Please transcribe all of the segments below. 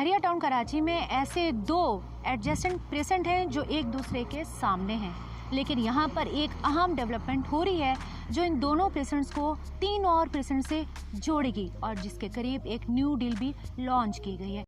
बहरिया town Karachi में ऐसे दो एडजेसेंट प्रेजेंट हैं जो एक दूसरे के सामने हैं, लेकिन यहाँ पर एक अहम डेवलपमेंट हो रही है जो इन दोनों प्रेजेंट्स को 3 और प्रेजेंट से जोड़ेगी और जिसके करीब एक न्यू डील भी लॉन्च की गई है।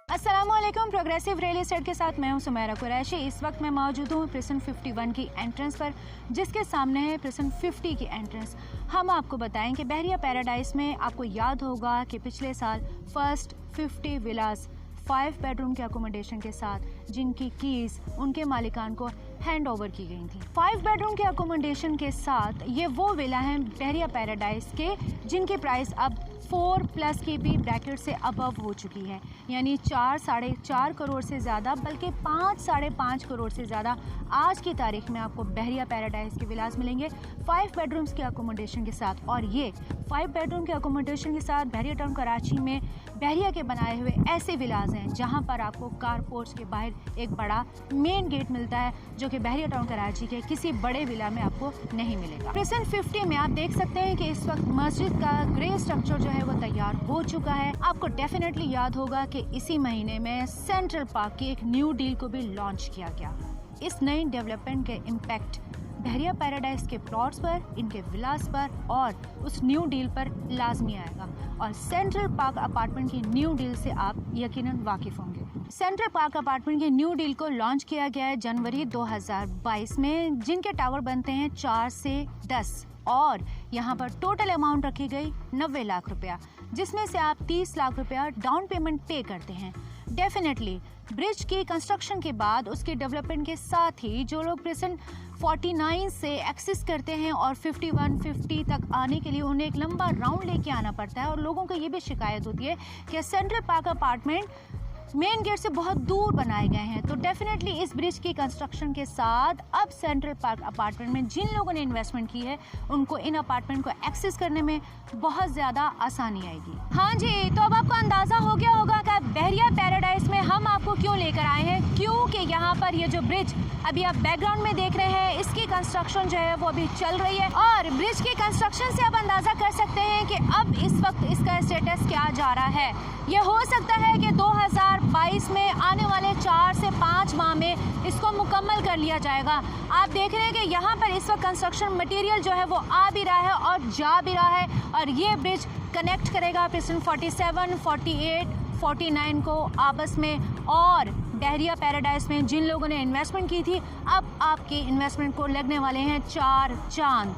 अस्सलामुअलैकुम, प्रोग्रेसिव रियल एस्टेट के साथ मैं हूं सुमेरा कुरैशी। इस वक्त मैं मौजूद हूं प्रिसन 51 की एंट्रेंस पर, जिसके सामने है प्रिसन 50 की एंट्रेंस। हम आपको बताएं कि बहरिया पैराडाइज में आपको याद होगा कि पिछले साल फर्स्ट 50 विलास 5 बेडरूम के अकोमोडेशन के साथ जिनकी कीज उनके मालिकान को हैंड ओवर की गई थी। 5 बेडरूम के अकोमोडेशन के साथ ये वो विला हैं बहरिया पैराडाइज के जिनकी प्राइस अब 4+ की भी ब्रैकेट से अबव हो चुकी है, यानी 4-4.5 करोड़ से ज़्यादा, बल्कि 5-5.5 करोड़ से ज़्यादा आज की तारीख में आपको बहरिया पैराडाइज के विलास मिलेंगे 5 बेडरूम्स के अकोमोडेशन के साथ। और ये 5 बेडरूम के अकोमोडेशन के साथ बहरिया टाउन कराची में बहरिया के बनाए हुए ऐसे विलास हैं जहां पर आपको कारपोर्ट्स के बाहर एक बड़ा मेन गेट मिलता है जो कि बहरिया टाउन कराची के किसी बड़े विला में आपको नहीं मिलेगा। प्रिसन 50 में आप देख सकते हैं कि इस वक्त मस्जिद का ग्रे स्ट्रक्चर जो है वो तैयार हो चुका है। आपको डेफिनेटली याद होगा कि इसी महीने में सेंट्रल पार्क की एक न्यू डील को भी लॉन्च किया गया। इस नई डेवलपमेंट के इम्पैक्ट बहरिया पैराडाइज के प्लॉट्स पर, इनके विलास पर और उस न्यू डील पर लाजमी आएगा और सेंट्रल पार्क अपार्टमेंट की न्यू डील से आप यकीनन वाकिफ होंगे। सेंट्रल पार्क अपार्टमेंट की न्यू डील को लॉन्च किया गया है जनवरी 2022 में, जिनके टावर बनते हैं 4 से 10 और यहाँ पर टोटल अमाउंट रखी गई 90 लाख रुपया, जिसमें से आप 30 लाख रुपया डाउन पेमेंट पे करते हैं। डेफिनेटली ब्रिज की कंस्ट्रक्शन के बाद उसके डेवलपमेंट के साथ ही जो लोग प्रिसन 49 से एक्सेस करते हैं और 51, 50 तक आने के लिए उन्हें एक लंबा राउंड लेके आना पड़ता है और लोगों को ये भी शिकायत होती है कि central park apartment main gate से बहुत दूर बनाए गए हैं। तो डेफिनेटली इस ब्रिज की कंस्ट्रक्शन के साथ अब सेंट्रल पार्क अपार्टमेंट में जिन लोगों ने इन्वेस्टमेंट की है उनको इन अपार्टमेंट को एक्सेस करने में बहुत ज़्यादा आसानी आएगी। हाँ जी, तो अब आपको अंदाज़ा हो गया होगा कि बहरिया पैराडाइज में हम आपको क्यों लेकर आए हैं, क्योंकि यहाँ पर ये जो ब्रिज अभी आप बैकग्राउंड में देख रहे हैं इसकी कंस्ट्रक्शन जो है वो अभी चल रही है और ब्रिज की कंस्ट्रक्शन से आप अंदाज़ा कर सकते हैं कि अब इस वक्त इसका स्टेटस क्या जा रहा है। ये हो सकता है कि 2022 में आने वाले 4 से 5 माह में इसको मुकम्मल कर लिया जाएगा। आप देख रहे हैं कि यहाँ पर इस वक्त कंस्ट्रक्शन मटेरियल जो है वो आ भी रहा है और जा भी रहा है और ये ब्रिज कनेक्ट करेगा प्रिसन 47, 48, 49 को आपस में। और बहरिया पैराडाइज में जिन लोगों ने इन्वेस्टमेंट की थी अब आपकी इन्वेस्टमेंट को लगने वाले हैं 4 चांद।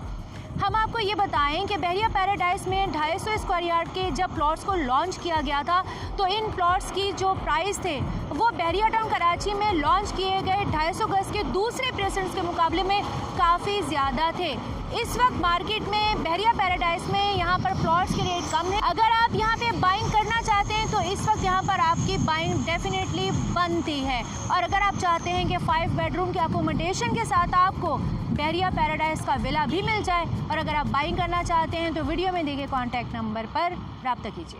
हम आपको ये बताएं कि बहरिया पैराडाइज में 250 स्क्वायर यार्ड के जब प्लॉट्स को लॉन्च किया गया था तो इन प्लॉट्स की जो प्राइस थे वो बहरिया टाउन कराची में लॉन्च किए गए 250 गज के दूसरे प्रेजेंट्स के मुकाबले में काफ़ी ज़्यादा थे। इस वक्त मार्केट में बहरिया पैराडाइज में यहाँ पर प्लॉट्स के रेट कम है। अगर आप यहाँ पे बाइंग करना चाहते हैं तो इस वक्त यहाँ पर आपकी बाइंग डेफिनेटली बनती है। और अगर आप चाहते हैं कि 5 बेडरूम के अकोमोडेशन के साथ आपको बहरिया पैराडाइज का विला भी मिल जाए और अगर आप बाइंग करना चाहते हैं तो वीडियो में दिए गए कॉन्टैक्ट नंबर पर रब्ता कीजिए।